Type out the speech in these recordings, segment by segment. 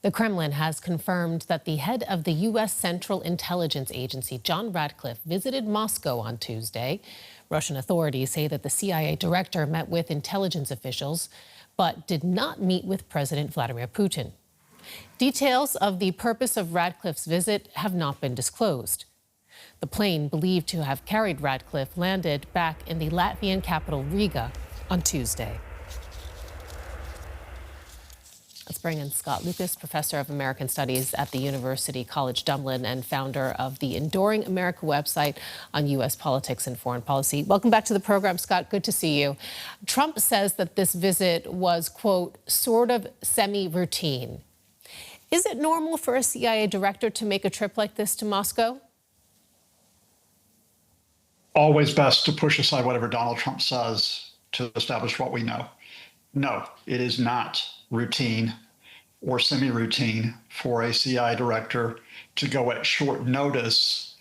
The Kremlin has confirmed that the head of the U.S. Central Intelligence Agency, John Ratcliffe, visited Moscow on Tuesday. Russian authorities say that the CIA director met with intelligence officials, but did not meet with President Vladimir Putin. Details of the purpose of Ratcliffe's visit have not been disclosed. The plane believed to have carried Ratcliffe landed back in the Latvian capital Riga on Tuesday. Let's bring in Scott Lucas, professor of American Studies at the University College Dublin and founder of the Enduring America website on U.S. politics and foreign policy. Welcome back to the program, Scott. Good to see you. Trump says that this visit was, quote, sort of semi-routine. Is it normal for a CIA director to make a trip like this to Moscow? Always best to push aside whatever Donald Trump says to establish what we know. No, it is not routine or semi-routine for a CIA director to go at short notice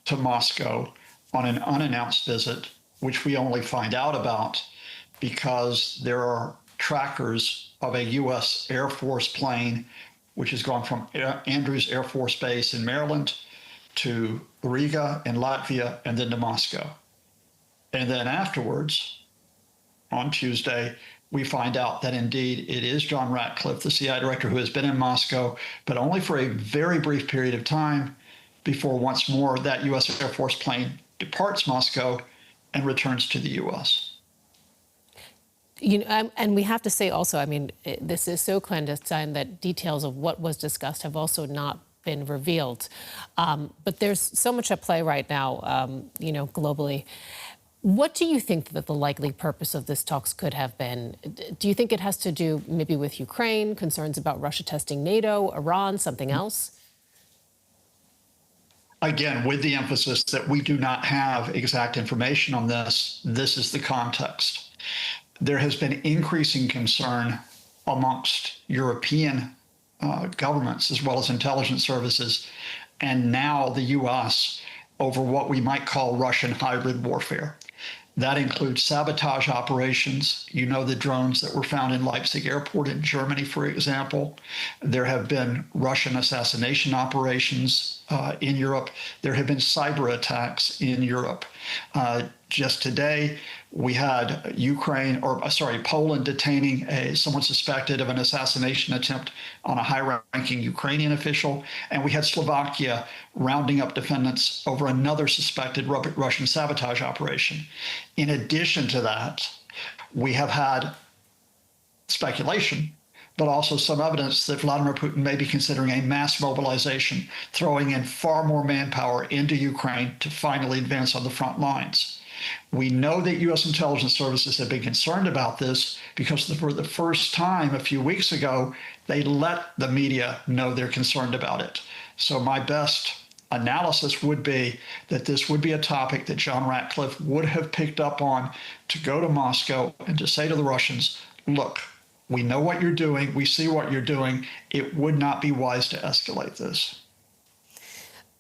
to Moscow on an unannounced visit, which we only find out about because there are trackers of a U.S. Air Force plane, which has gone from Andrews Air Force Base in Maryland to Riga in Latvia and then to Moscow. And then afterwards, on Tuesday, we find out that indeed it is John Ratcliffe, the CIA director, who has been in Moscow, but only for a very brief period of time before once more that U.S. Air Force plane departs Moscow and returns to the U.S. You know, and we have to say also, I mean, this is so clandestine that details of what was discussed have also not been revealed. But there's so much at play right now, you know, globally. What do you think that the likely purpose of this talks could have been? Do you think it has to do maybe with Ukraine, concerns about Russia testing NATO, Iran, something else? Again, with the emphasis that we do not have exact information on this, this is the context. There has been increasing concern amongst European governments as well as intelligence services, and now the U.S. over what we might call Russian hybrid warfare. That includes sabotage operations. You know, the drones that were found in Leipzig airport in Germany, for example. There have been Russian assassination operations in Europe. There have been cyber attacks in Europe. Just today, we had Poland detaining someone suspected of an assassination attempt on a high-ranking Ukrainian official, and we had Slovakia rounding up defendants over another suspected Russian sabotage operation. In addition to that, we have had speculation, but also some evidence that Vladimir Putin may be considering a mass mobilization, throwing in far more manpower into Ukraine to finally advance on the front lines. We know that U.S. intelligence services have been concerned about this because for the first time a few weeks ago, they let the media know they're concerned about it. So my best analysis would be that this would be a topic that John Ratcliffe would have picked up on to go to Moscow and to say to the Russians, look, we know what you're doing. We see what you're doing. It would not be wise to escalate this.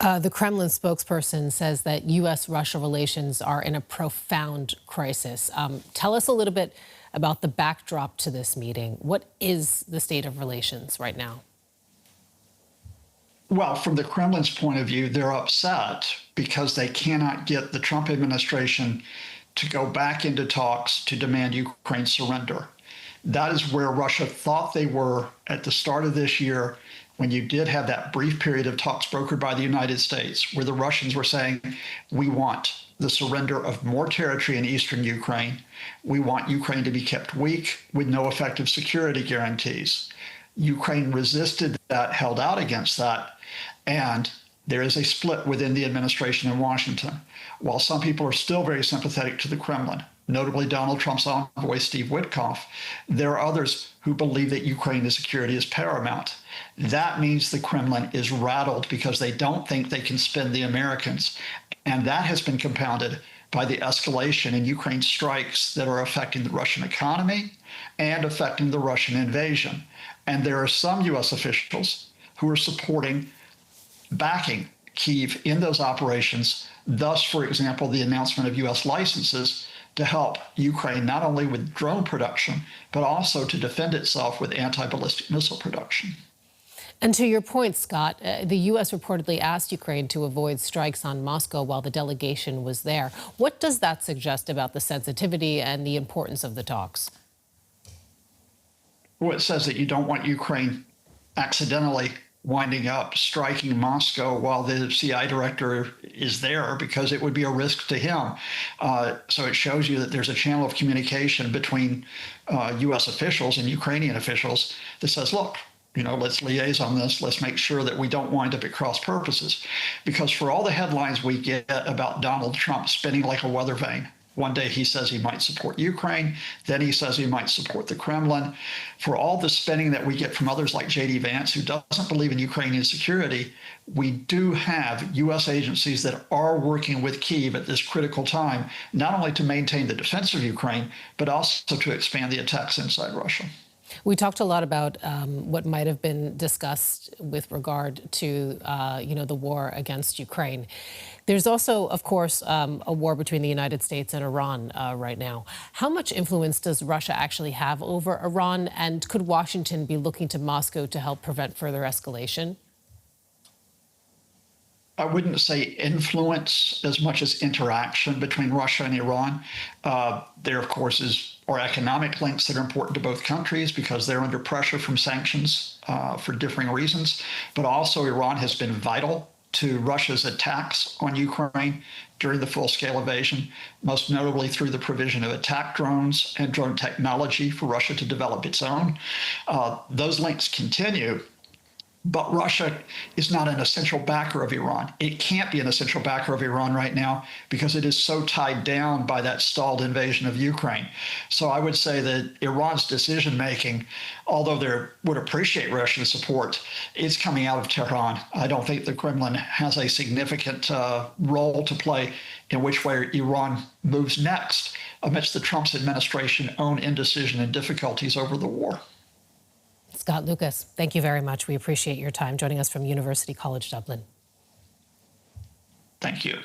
The Kremlin spokesperson says that U.S.-Russia relations are in a profound crisis. Tell us a little bit about the backdrop to this meeting. What is the state of relations right now? Well, from the Kremlin's point of view, they're upset because they cannot get the Trump administration to go back into talks to demand Ukraine's surrender. That is where Russia thought they were at the start of this year, when you did have that brief period of talks brokered by the United States, where the Russians were saying, we want the surrender of more territory in eastern Ukraine. We want Ukraine to be kept weak with no effective security guarantees. Ukraine resisted that, held out against that, and there is a split within the administration in Washington. While some people are still very sympathetic to the Kremlin, notably Donald Trump's envoy, Steve Witkoff, there are others who believe that Ukraine's security is paramount. That means the Kremlin is rattled because they don't think they can spend the Americans. And that has been compounded by the escalation in Ukraine strikes that are affecting the Russian economy and affecting the Russian invasion. And there are some U.S. officials who are backing Kyiv in those operations. Thus, for example, the announcement of U.S. licenses to help Ukraine not only with drone production, but also to defend itself with anti-ballistic missile production. And to your point, Scott, the U.S. reportedly asked Ukraine to avoid strikes on Moscow while the delegation was there. What does that suggest about the sensitivity and the importance of the talks? Well, it says that you don't want Ukraine accidentally winding up striking Moscow while the CIA director is there, because it would be a risk to him. So it shows you that there's a channel of communication between U.S. officials and Ukrainian officials that says, look, let's liaise on this. Let's make sure that we don't wind up at cross purposes. Because for all the headlines we get about Donald Trump spinning like a weather vane, one day he says he might support Ukraine, then he says he might support the Kremlin. For all the spinning that we get from others like J.D. Vance, who doesn't believe in Ukrainian security, we do have U.S. agencies that are working with Kyiv at this critical time, not only to maintain the defense of Ukraine, but also to expand the attacks inside Russia. We talked a lot about what might have been discussed with regard to, the war against Ukraine. There's also, of course, a war between the United States and Iran right now. How much influence does Russia actually have over Iran? And could Washington be looking to Moscow to help prevent further escalation? I wouldn't say influence as much as interaction between Russia and Iran. There, of course, are economic links that are important to both countries because they're under pressure from sanctions for differing reasons. But also, Iran has been vital to Russia's attacks on Ukraine during the full-scale invasion, most notably through the provision of attack drones and drone technology for Russia to develop its own. Those links continue. But Russia is not an essential backer of Iran. It can't be an essential backer of Iran right now because it is so tied down by that stalled invasion of Ukraine. So I would say that Iran's decision-making, although they would appreciate Russian support, is coming out of Tehran. I don't think the Kremlin has a significant role to play in which way Iran moves next amidst the Trump administration's own indecision and difficulties over the war. Scott Lucas, thank you very much. We appreciate your time joining us from University College Dublin. Thank you.